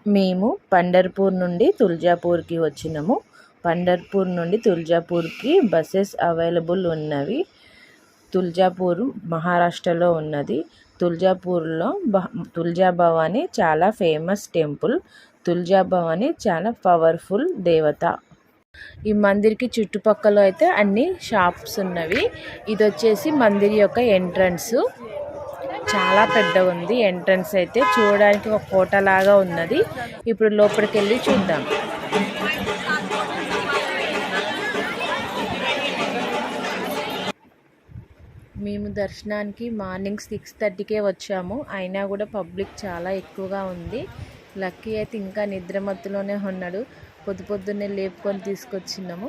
మేము పండర్పూర్ నుండి తుల్జాపూర్కి వచ్చినాము. పండర్పూర్ నుండి తుల్జాపూర్కి బస్సెస్ అవైలబుల్ ఉన్నవి. తుల్జాపూర్ మహారాష్ట్రలో ఉన్నది. తుల్జాపూర్లో తుల్జా భవాని చాలా ఫేమస్ టెంపుల్. తుల్జా భవాని చాలా పవర్ఫుల్ దేవత. ఈ మందిర్కి చుట్టుపక్కల అయితే అన్ని షాప్స్ ఉన్నవి. ఇది వచ్చేసి మందిర్ యొక్క ఎంట్రన్స్. చాలా పెద్దగా ఉంది ఎంట్రన్స్ అయితే. చూడడానికి ఒక కోట లాగా ఉన్నది. ఇప్పుడు లోపలికి వెళ్ళి చూద్దాం. మేము దర్శనానికి మార్నింగ్ 6:30కే వచ్చాము. అయినా కూడా పబ్లిక్ చాలా ఎక్కువగా ఉంది. లక్కీ అయితే ఇంకా నిద్రమత్తులోనే ఉన్నాడు. పొద్దున్నే లేపుకొని తీసుకొచ్చినాము.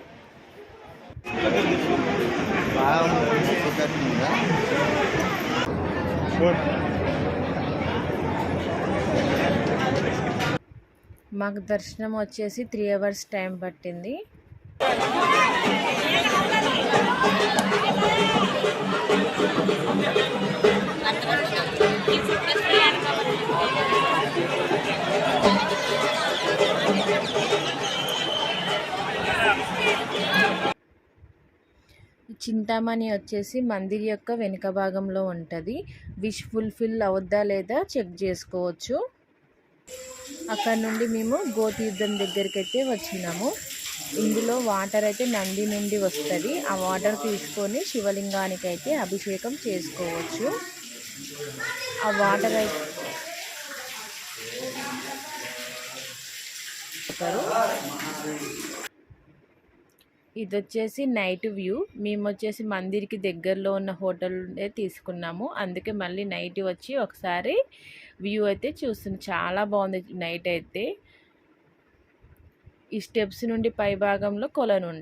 మాకు దర్శనం వచ్చేసి 3 hours టైం పట్టింది. చింతామణి వచ్చేసి మందిర్ యొక్క వెనుక భాగంలో ఉంటుంది. విష్ ఫుల్ఫిల్ అవుద్దా లేదా చెక్ చేసుకోవచ్చు. అక్కడ నుండి మేము గోతీర్థం దగ్గరికి అయితే వచ్చినాము. ఇందులో వాటర్ అయితే నంది నుండి వస్తుంది. ఆ వాటర్ తీసుకొని శివలింగానికి అయితే అభిషేకం చేసుకోవచ్చు. ఆ వాటర్ అయితే ఇది వచ్చేసి నైట్ వ్యూ. మేము వచ్చేసి మందిర్కి దగ్గరలో ఉన్న హోటల్ తీసుకున్నాము. అందుకే మళ్ళీ నైట్ వచ్చి ఒకసారి వ్యూ అయితే చూస్తున్నాం. చాలా బాగుంది నైట్ అయితే. ఈ స్టెప్స్ నుండి పై భాగంలో కొలను ఉంది.